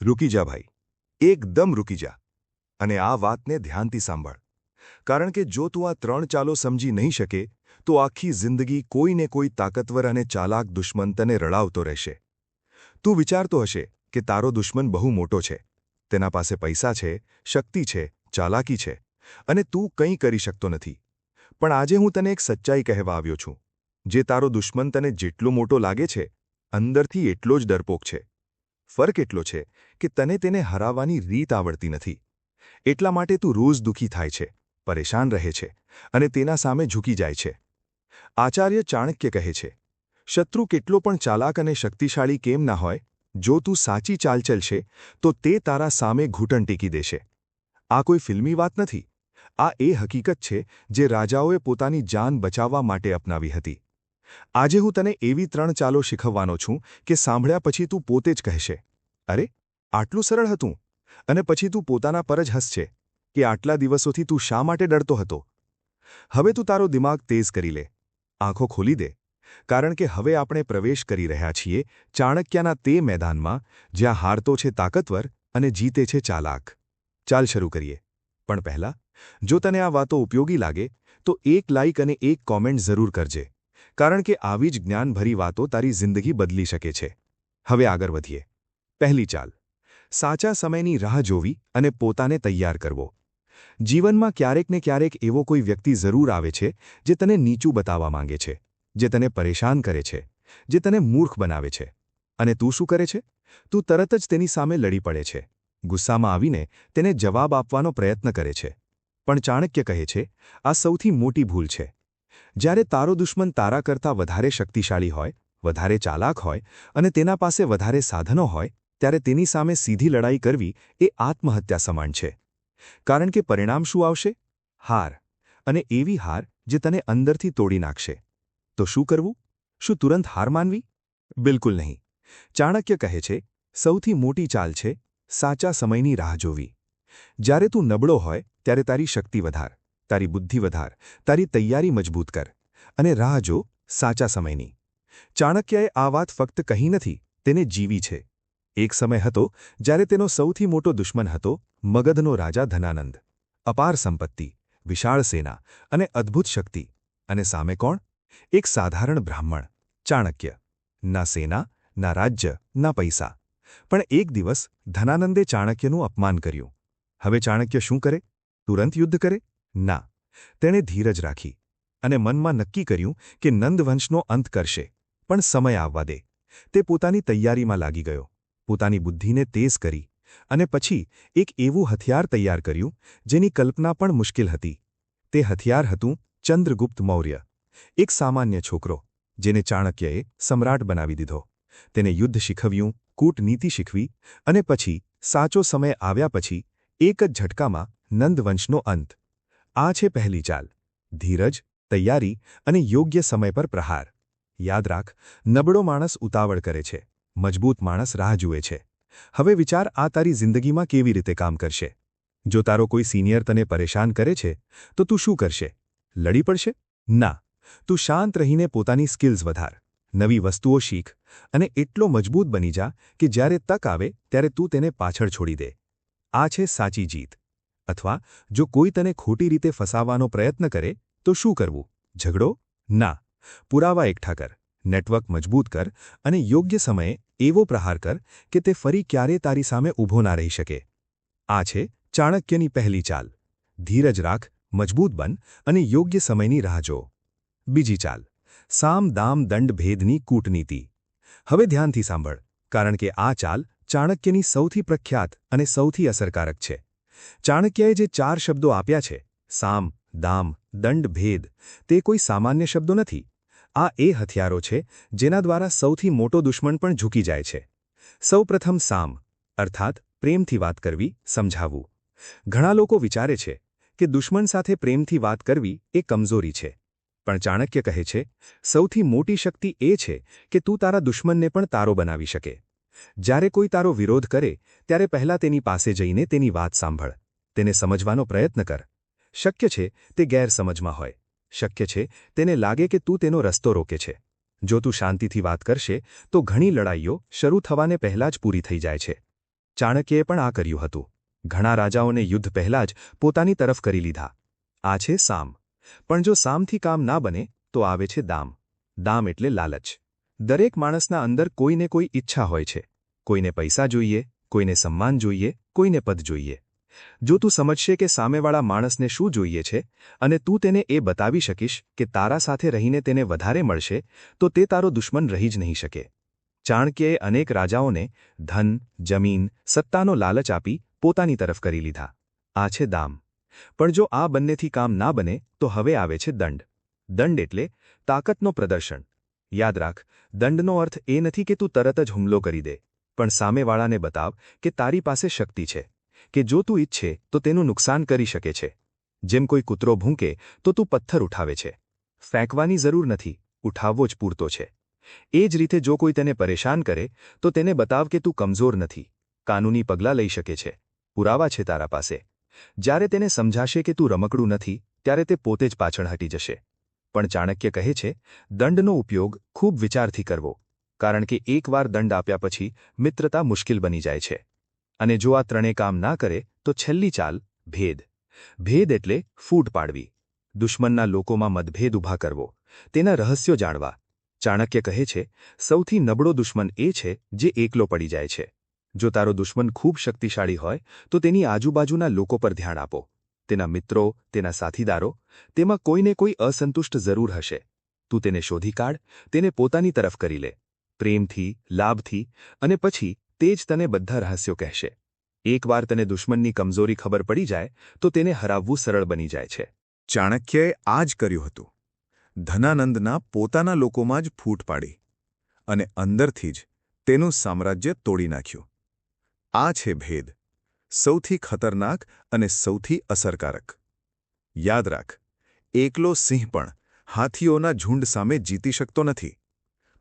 રૂકી જા ભાઈ, એકદમ રૂકી જા. અને આ વાતને ધ્યાનથી સાંભળ, કારણ કે જો તું આ 3 ચાલો સમજી નહીં શકે તો આખી જિંદગી કોઈને કોઈ તાકતવર અને ચાલાક દુશ્મન તને રડાવતો રહેશે. તું વિચારતો હશે કે તારો દુશ્મન બહુ મોટો છે, તેના પાસે પૈસા છે, શક્તિ છે, ચાલાકી છે, અને તું કંઈ કરી શકતો નથી. પણ આજે હું તને એક સચ્ચાઈ કહેવા આવ્યો છું. જે તારો દુશ્મન તને જેટલો મોટો લાગે છે, અંદરથી એટલો જ ડરપોક છે. ફરક એટલો છે કે તને તેને હરાવવાની રીત આવડતી નથી. એટલા માટે તું રોજ દુઃખી થાય છે, પરેશાન રહે છે અને તેના સામે ઝૂકી જાય છે. આચાર્ય ચાણક્ય કહે છે, શત્રુ કેટલો પણ ચાલાક અને શક્તિશાળી કેમ ના હોય, જો તું સાચી ચાલ ચલશે તો તે તારા સામે ઘૂંટણ ટેકી દેશે. આ કોઈ ફિલ્મી વાત નથી. આ એ હકીકત છે જે રાજાઓએ પોતાની જાન બચાવવા માટે અપનાવી હતી. આજે હું તને એવી 3 ચાલો શીખવવાનો છું કે સાંભળ્યા પછી તું પોતે જ કહેશે, અરે, આટલું સરળ હતું. અને પછી તું પોતાના પર જ હસશે કે આટલા દિવસોથી તું શા માટે ડરતો હતો. હવે તું તારો દિમાગ તેજ કરી લે, આંખો ખોલી દે, કારણ કે હવે આપણે પ્રવેશ કરી રહ્યા છીએ ચાણક્યના તે મેદાનમાં જ્યાં હારતો છે તાકતવર અને જીતે છે ચાલાક. ચાલ શરૂ કરીએ. પણ પહેલાં, જો તને આ વાતો ઉપયોગી લાગે તો એક લાઇક અને એક કોમેન્ટ જરૂર કરજે, કારણ કે આવી જ જ્ઞાનભરી વાતો તારી જિંદગી બદલી શકે છે. હવે આગળ વધીએ. પહેલી ચાલ, સાચા સમયની રાહ જોવી અને પોતાને તૈયાર કરવો. જીવનમાં ક્યારેક ને ક્યારેક એવો કોઈ વ્યક્તિ જરૂર આવે છે જે તને નીચું બતાવવા માંગે છે, જે તને પરેશાન કરે છે, જે તને મૂર્ખ બનાવે છે. અને તું શું કરે છે? તું તરત જ તેની સામે લડી પડે છે. ગુસ્સામાં આવીને તેને જવાબ આપવાનો પ્રયત્ન કરે છે. પણ ચાણક્ય કહે છે, આ સૌથી મોટી ભૂલ છે. જ્યારે તારો દુશ્મન તારા કરતાં વધારે શક્તિશાળી હોય, વધારે ચાલાક હોય અને તેના પાસે વધારે સાધનો હોય, ત્યારે તેની સામે સીધી લડાઈ કરવી એ આત્મહત્યા સમાન છે. કારણ કે પરિણામ શું આવશે? હાર. અને એવી હાર જે તને અંદરથી તોડી નાખશે. તો શું કરવું? શું તુરંત હાર માનવી? બિલકુલ નહીં. ચાણક્ય કહે છે, સૌથી મોટી ચાલ છે સાચા સમયની રાહ જોવી. જ્યારે તું નબળો હોય ત્યારે તારી શક્તિ વધાર, તારી બુદ્ધિ વધાર, તારી તૈયારી મજબૂત કર અને રાહ જો સાચા સમયની. ચાણક્યએ આ વાત ફક્ત કહી નથી, તેને જીવી છે. એક સમય હતો જ્યારે તેનો સૌથી મોટો દુશ્મન હતો મગધનો રાજા ધનાનંદ. અપાર સંપત્તિ, વિશાળ સેના અને અદ્ભુત શક્તિ. અને સામે કોણ? એક સાધારણ બ્રાહ્મણ, ચાણક્ય. ના સેના, ના રાજ્ય, ના પૈસા. પણ એક દિવસ ધનાનંદે ચાણક્યનું અપમાન કર્યું. હવે ચાણક્ય શું કરે? તુરંત યુદ્ધ કરે? ના. તેણે ધીરજ રાખી અને મનમાં નક્કી કર્યું કે નંદવંશનો અંત કરશે, પણ સમય આવવા દે. તે પોતાની તૈયારીમાં લાગી ગયો, પોતાની બુદ્ધિને તેજ કરી અને પછી એક એવું હથિયાર તૈયાર કર્યું જેની કલ્પના પણ મુશ્કેલ હતી. તે હથિયાર હતું ચંદ્રગુપ્ત મૌર્ય, એક સામાન્ય છોકરો જેને ચાણક્યએ સમ્રાટ બનાવી દીધો. તેને યુદ્ધ શીખવ્યું, કૂટનીતિ શીખવી અને પછી સાચો સમય આવ્યા પછી એક જ ઝટકામાં નંદવંશનો અંત. આ છે પહેલી ચાલ. ધીરજ, તૈયારી અને યોગ્ય સમય પર પ્રહાર. યાદ રાખ, નબળો માણસ ઉતાવળ કરે છે, મજબૂત માણસ રાહ જુએ છે. હવે વિચાર, આ તારી જિંદગીમાં કેવી રીતે કામ કરશે? જો તારો કોઈ સિનિયર તને પરેશાન કરે છે તો તું શું કરશે? લડી પડશે? ના. તું શાંત રહીને પોતાની સ્કિલ્સ વધાર, નવી વસ્તુઓ શીખ અને એટલો મજબૂત બની જા કે જ્યારે તક આવે ત્યારે તું તેને પાછળ છોડી દે. આ છે સાચી જીત. અથવા જો કોઈ તને ખોટી રીતે ફસાવવાનો પ્રયત્ન કરે તો શું કરવું? ઝઘડો? ના. પુરાવા એકઠા કર, નેટવર્ક મજબૂત કર અને યોગ્ય સમયે એવો પ્રહાર કર કે તે ફરી ક્યારે તારી સામે ઊભો ના રહી શકે. આ છે ચાણક્યની પહેલી ચાલ. ધીરજ રાખ, મજબૂત બન અને યોગ્ય સમયની રાહ જો. બીજી ચાલ, સામ દામ દંડ ભેદની કૂટનીતિ. હવે ધ્યાનથી સાંભળ, કારણ કે આ ચાલ ચાણક્યની સૌથી પ્રખ્યાત અને સૌથી અસરકારક છે. ચાણક્યએ જે 4 શબ્દો આપ્યા છે, સામ, દામ, દંડ, ભેદ, તે કોઈ સામાન્ય શબ્દો નથી. આ એ હથિયારો છે જેના દ્વારા સૌથી મોટો દુશ્મન પણ ઝૂકી જાય છે. સૌપ્રથમ સામ, અર્થાત પ્રેમથી વાત કરવી, સમજાવવું. ઘણા લોકો વિચારે છે કે દુશ્મન સાથે પ્રેમથી વાત કરવી એ કમજોરી છે. પણ ચાણક્ય કહે છે, સૌથી મોટી શક્તિ એ છે કે તું તારા દુશ્મનને પણ તારો બનાવી શકે. જ્યારે કોઈ તારો વિરોધ કરે ત્યારે પહેલાં તેની પાસે જઈને તેની વાત સાંભળ, તેને સમજવાનો પ્રયત્ન કર. શક્ય છે તે ગેરસમજમાં હોય, શક્ય છે તેને લાગે કે તું તેનો રસ્તો રોકે છે. જો તું શાંતિથી વાત કરશે તો ઘણી લડાઈઓ શરૂ થવાને પહેલાં જ પૂરી થઈ જાય છે. ચાણક્યએ પણ આ કર્યું હતું. ઘણા રાજાઓને યુદ્ધ પહેલાં જ પોતાની તરફ કરી લીધા. આ છે સામ. પણ જો સામથી કામ ના બને તો આવે છે દામ. દામ એટલે લાલચ. દરેક માણસના અંદર કોઈને કોઈ ઈચ્છા હોય છે. કોઈને પૈસા જોઈએ, કોઈને સન્માન જોઈએ, કોઈને પદ જોઈએ. જો તું સમજશે કે સામેવાળા માણસને શું જોઈએ છે અને તું તેને એ બતાવી શકીશ કે તારા સાથે રહીને તેને વધારે મળશે, તો તે તારો દુશ્મન રહી જ નહીં શકે. ચાણક્યએ અનેક રાજાઓને ધન, જમીન, સત્તાનો લાલચ આપી પોતાની તરફ કરી લીધા. આ છે દામ. પણ જો આ બંનેથી કામ ના બને તો હવે આવે છે દંડ. દંડ એટલે તાકાતનો પ્રદર્શન. યાદ રાખ, દંડનો અર્થ એ નથી કે તું તરત જ હુમલો કરી દે, પણ સામેવાળાને બતાવ કે તારી પાસે શક્તિ છે, કે જો તું ઈચ્છે તો તેનું નુકસાન કરી શકે છે. જેમ કોઈ કૂતરો ભૂંકે તો તું પથ્થર ઉઠાવે છે. ફેંકવાની જરૂર નથી, ઉઠાવવો જ પૂરતો છે. એ જ રીતે જો કોઈ તેને પરેશાન કરે તો તેને બતાવ કે તું કમજોર નથી, કાનૂની પગલાં લઈ શકે છે, પુરાવા છે તારા પાસે. જ્યારે તેને સમજાશે કે તું રમકડું નથી, ત્યારે તે પોતે જ પાછળ હટી જશે. પણ ચાણક્ય કહે છે, દંડનો ઉપયોગ ખૂબ વિચારથી કરવો, કારણ કે એકવાર દંડ આપ્યા પછી મિત્રતા મુશ્કેલ બની જાય છે. અને જો આ ત્રણેય કામ ના કરે તો છેલ્લી ચાલ ભેદ. ભેદ એટલે ફૂટ પાડવી. દુશ્મનના લોકોમાં મતભેદ ઊભા કરવો, તેના રહસ્યો જાણવા. ચાણક્ય કહે છે, સૌથી નબળો દુશ્મન એ છે જે એકલો પડી જાય છે. જો તારો દુશ્મન ખૂબ શક્તિશાળી હોય તો તેની આજુબાજુના લોકો પર ધ્યાન આપો. તેના મિત્રો, તેના સાથીદારો, તેમાં કોઈને કોઈ અસંતુષ્ટ જરૂર હશે. તું તેને શોધી કાઢ, તેને પોતાની તરફ કરી લે, પ્રેમથી, લાભથી, અને પછી તે જ તને બધા રહસ્યો કહેશે. એકવાર તને દુશ્મનની કમજોરી ખબર પડી જાય તો તેને હરાવવું સરળ બની જાય છે. ચાણક્યએ આ જ કર્યું હતું. ધનાનંદના પોતાના લોકોમાં જ ફૂટ પાડી અને અંદરથી જ તેનું સામ્રાજ્ય તોડી નાખ્યું. આ છે ભેદ, સૌથી ખતરનાક અને સૌથી અસરકારક. યાદ રાખ, એકલો સિંહ પણ હાથીઓના ઝુંડ સામે જીતી શકતો નથી.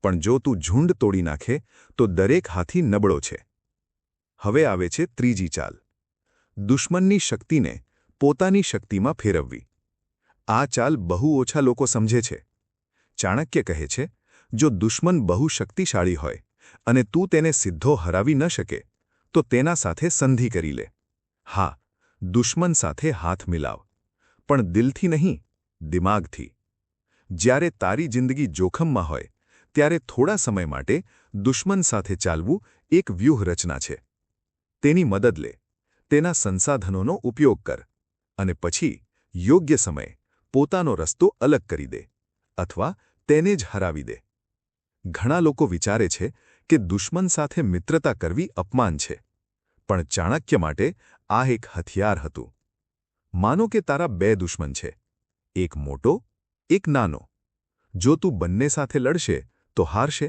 પણ જો તું ઝુંડ તોડી નાખે તો દરેક હાથી નબળો છે. હવે આવે છે ત્રીજી ચાલ. દુશ્મનની શક્તિને પોતાની શક્તિમાં ફેરવવી. આ ચાલ બહુ ઓછા લોકો સમજે છે. ચાણક્ય કહે છે, જો દુશ્મન બહુ શક્તિશાળી હોય અને તું તેને સીધો હરાવી ન શકે તો તેના સાથે સંધિ કરી લે. હા, દુશ્મન સાથે હાથ મિલાવ, પણ દિલથી નહીં, દિમાગથી. જ્યારે તારી જિંદગી જોખમમાં હોય ત્યારે થોડા સમય માટે દુશ્મન સાથે ચાલવું એક વ્યૂહરચના છે. તેની મદદ લે, તેના સંસાધનોનો ઉપયોગ કર, અને પછી યોગ્ય સમયે પોતાનો રસ્તો અલગ કરી દે, અથવા તેને જ હરાવી દે. ઘણા લોકો વિચારે છે કે દુશ્મન સાથે મિત્રતા કરવી અપમાન છે, પણ ચાણક્ય માટે આ એક હથિયાર હતું. માનો કે તારા બે દુશ્મન છે, એક મોટો, એક નાનો. જો તું બંને સાથે લડશે તો હારશે,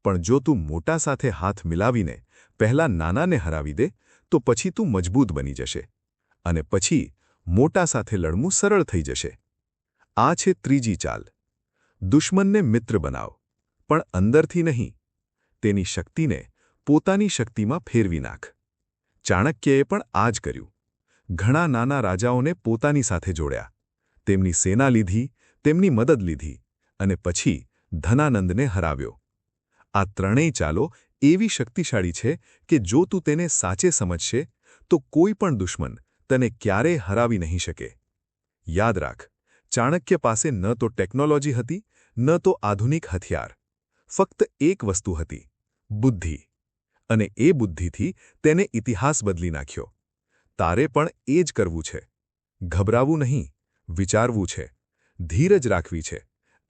પણ જો તું મોટા સાથે હાથ મિલાવીને પહેલા નાનાને હરાવી દે તો પછી તું મજબૂત બની જશે, અને પછી મોટા સાથે લડવું સરળ થઈ જશે. આ છે ત્રીજી ચાલ. દુશ્મનને મિત્ર બનાવ, પણ અંદરથી નહીં. તેની શક્તિને પોતાની શક્તિમાં ફેરવી નાખ. ચાણક્યએ પણ આ જ કર્યું. ઘણા નાના રાજાઓને પોતાની સાથે જોડ્યા, તેમની સેના લીધી, તેમની મદદ લીધી, અને પછી ધનાનંદને હરાવ્યો. આ ત્રણેય ચાલો એવી શક્તિશાળી છે કે જો તું તેને સાચે સમજશે તો કોઈ પણ દુશ્મન તને ક્યારેય હરાવી નહીં શકે. યાદ રાખ, ચાણક્ય પાસે ન તો ટેકનોલોજી હતી, ન તો આધુનિક હથિયાર. ફક્ત એક વસ્તુ હતી, બુદ્ધિ. અને એ બુદ્ધિથી તેને ઇતિહાસ બદલી નાખ્યો. તારે પણ એ જ કરવું છે. ગભરાવું નહીં, વિચારવું છે, ધીરજ રાખવી છે,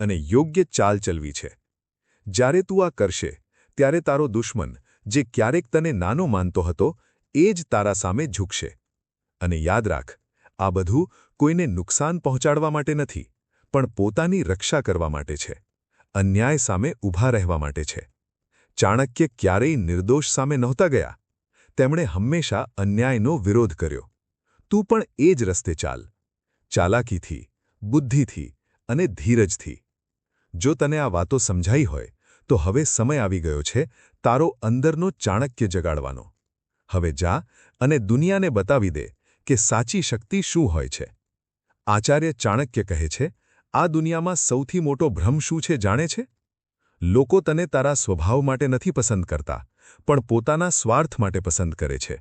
અને યોગ્ય ચાલ ચલવી છે. જ્યારે તું આ કરશે ત્યારે તારો દુશ્મન, જે ક્યારેક તને નાનો માનતો હતો, એ જ તારા સામે ઝૂકશે. અને યાદ રાખ, આ બધું કોઈને નુકસાન પહોંચાડવા માટે નથી, પણ પોતાની રક્ષા કરવા માટે છે, અન્યાય સામે ઊભા રહેવા માટે છે. ચાણક્ય ક્યારેય નિર્દોષ સામે નહોતા ગયા. તેમણે હંમેશા અન્યાયનો વિરોધ કર્યો. તું પણ એ જ રસ્તે ચાલ, ચાલાકીથી, બુદ્ધિથી અને ધીરજથી. જો તને આ વાતો સમજાઈ હોય તો હવે સમય આવી ગયો છે તારો અંદરનો ચાણક્ય જગાડવાનો. હવે જા અને દુનિયાને બતાવી દે કે સાચી શક્તિ શું હોય છે. આચાર્ય ચાણક્ય કહે છે, આ દુનિયામાં સૌથી મોટો ભ્રમ શું છે જાણે છે? લોકો તને તારા સ્વભાવ માટે નથી પસંદ કરતા, પણ પોતાના સ્વાર્થ માટે પસંદ કરે છે.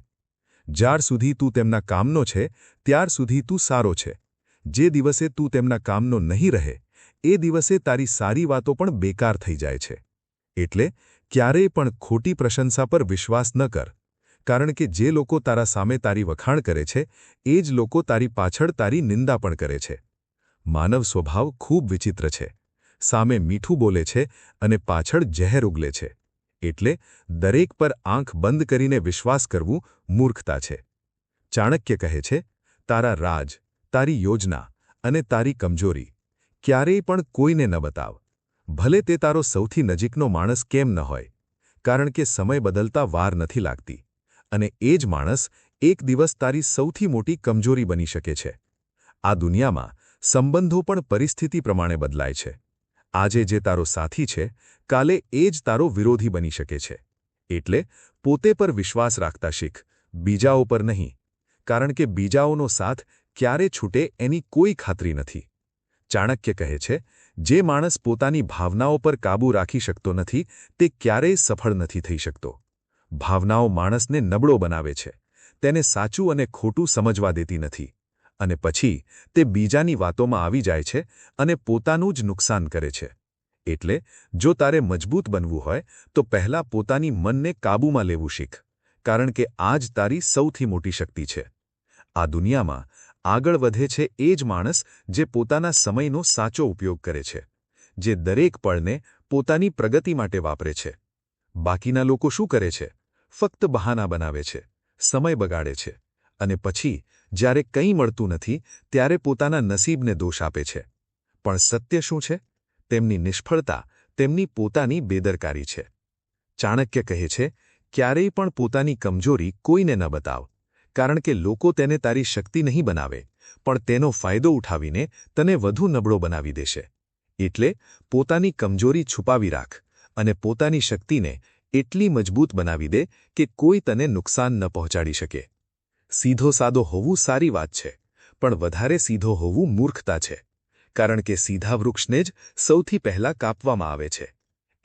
જ્યાર સુધી તું તેમના કામનો છે, ત્યાર સુધી તું સારો છે. જે દિવસે તું તેમના કામનો નહીં રહે, એ દિવસે તારી સારી વાતો પણ બેકાર થઈ જાય છે. એટલે ક્યારેય પણ ખોટી પ્રશંસા પર વિશ્વાસ ન કર, કારણ કે જે લોકો તારા સામે તારી વખાણ કરે છે, એ જ લોકો તારી પાછળ તારી નિંદા પણ કરે છે. માનવ સ્વભાવ ખૂબ વિચિત્ર છે. સામે મીઠું બોલે છે અને પાછળ ઝેર ઉગલે છે. એટલે દરેક પર આંખ બંધ કરીને વિશ્વાસ કરવું મૂર્ખતા છે. ચાણક્ય કહે છે, તારા રાજ, તારી યોજના અને તારી કમજોરી ક્યારેય પણ કોઈને ન બતાવ. ભલે તે તારો સૌથી નજીકનો માણસ કેમ ન હોય, કારણ કે સમય બદલતા વાર નથી લાગતી, અને એ જ માણસ એક દિવસ તારી સૌથી મોટી કમજોરી બની શકે છે. આ દુનિયામાં સંબંધો પણ પરિસ્થિતિ પ્રમાણે બદલાય છે. આજે જે તારો સાથી છે, કાલે એ જ તારો વિરોધી બની શકે છે. એટલે પોતે પર વિશ્વાસ રાખતા શીખ, બીજાઓ પર નહીં, કારણ કે બીજાઓનો સાથ ક્યારે છૂટે એની કોઈ ખાતરી નથી. ચાણક્ય કહે છે, જે માણસ પોતાની ભાવનાઓ પર કાબૂ રાખી શકતો નથી, તે ક્યારેય સફળ નથી થઈ શકતો. ભાવનાઓ માણસને નબળો બનાવે છે, તેને સાચું અને ખોટું સમજવા દેતી નથી, અને પછી તે બીજાની વાતોમાં આવી જાય છે અને પોતાનું જ નુકસાન કરે છે. એટલે જો તારે મજબૂત બનવું હોય, તો પહેલાં પોતાની મનને કાબૂમાં લેવું શીખ, કારણ કે આ જ તારી સૌથી મોટી શક્તિ છે. આ દુનિયામાં આગળ વધે છે એ જ માણસ જે પોતાના સમયનો સાચો ઉપયોગ કરે છે, જે દરેક પળને પોતાની પ્રગતિ માટે વાપરે છે. બાકીના લોકો શું કરે છે? ફક્ત બહાના બનાવે છે, સમય બગાડે છે, અને પછી જ્યારે કંઈ મળતું નથી ત્યારે પોતાના નસીબને દોષ આપે છે. પણ સત્ય શું છે? તેમની નિષ્ફળતા તેમની પોતાની બેદરકારી છે. ચાણક્ય કહે છે, ક્યારેય પણ પોતાની કમજોરી કોઈને ન બતાવ, કારણ કે લોકો તેને તારી શક્તિ નહીં બનાવે, પણ તેનો ફાયદો ઉઠાવીને તને વધુ નબળો બનાવી દેશે. એટલે પોતાની કમજોરી છુપાવી રાખ અને પોતાની શક્તિને એટલી મજબૂત બનાવી દે કે કોઈ તને નુકસાન ન પહોંચાડી શકે. સીધો સાદો હોવું સારી વાત છે, પણ વધારે સીધો હોવું મૂર્ખતા છે, કારણ કે સીધા વૃક્ષને જ સૌથી પહેલાં કાપવામાં આવે છે.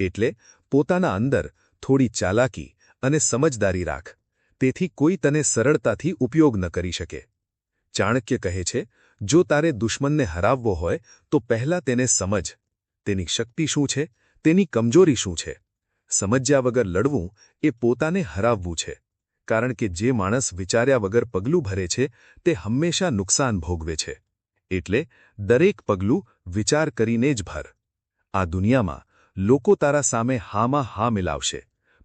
એટલે પોતાના અંદર થોડી ચાલાકી અને સમજદારી રાખ, તેથી કોઈ તને સરળતાથી ઉપયોગ ન કરી શકે. ચાણક્ય કહે છે, જો તારે દુશ્મનને હરાવવો હોય તો પહેલાં તેને સમજ, તેની શક્તિ શું છે, તેની કમજોરી શું છે. સમજ્યા વગર લડવું એ પોતાને હરાવવું છે, કારણ કે જે માણસ વિચાર્યા વગર પગલું ભરે છે તે હંમેશા નુકસાન ભોગવે છે. એટલે દરેક પગલું વિચાર કરીને જ ભર. આ દુનિયામાં લોકો તારા સામે હામાં હા મિલાવશે,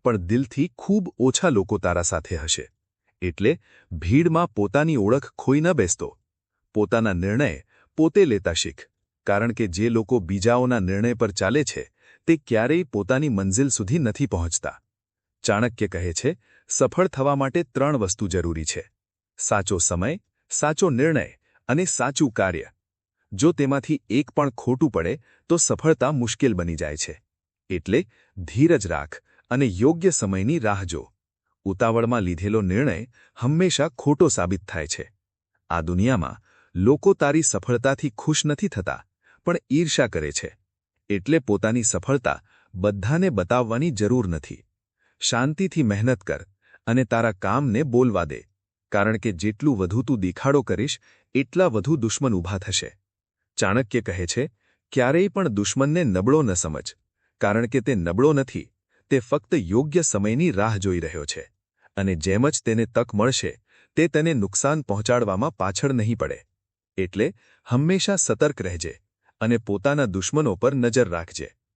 પણ દિલથી ખૂબ ઓછા લોકો તારા સાથે હશે. એટલે ભીડમાં પોતાની ઓળખ ખોઈ ન બેસતો. પોતાના નિર્ણય પોતે લેતા શીખ, કારણ કે જે લોકો બીજાઓના નિર્ણય પર ચાલે છે તે ક્યારેય પોતાની મંઝિલ સુધી નથી પહોંચતા. ચાણક્ય કહે છે, સફળ થવા માટે 3 વસ્તુ જરૂરી છે: સાચો સમય, સાચો નિર્ણય અને સાચું કાર્ય. જો તેમાંથી એક પણ ખોટું પડે તો સફળતા મુશ્કેલ બની જાય છે. એટલે ધીરજ રાખ અને યોગ્ય સમયની રાહ જો. ઉતાવળમાં લીધેલો નિર્ણય હંમેશા ખોટો સાબિત થાય છે. આ દુનિયામાં લોકો તારી સફળતાથી ખુશ નથી થતા, પણ ઈર્ષા કરે છે. એટલે પોતાની સફળતા બધાને બતાવવાની જરૂર નથી. શાંતિથી મહેનત કર અને તારા કામને બોલવા દે, કારણ કે જેટલું વધુ તું દેખાડો કરીશ, એટલા વધુ દુશ્મન ઊભા થશે. ચાણક્ય કહે છે, ક્યારેય પણ દુશ્મનને નબળો ન સમજ, કારણ કે તે નબળો નથી, તે ફક્ત યોગ્ય સમયની રાહ જોઈ રહ્યો છે, અને જેમ જ તેને તક મળશે તે તેને નુકસાન પહોંચાડવામાં પાછળ નહીં પડે. એટલે હંમેશા સતર્ક રહેજે અને પોતાના દુશ્મનો પર નજર રાખજે.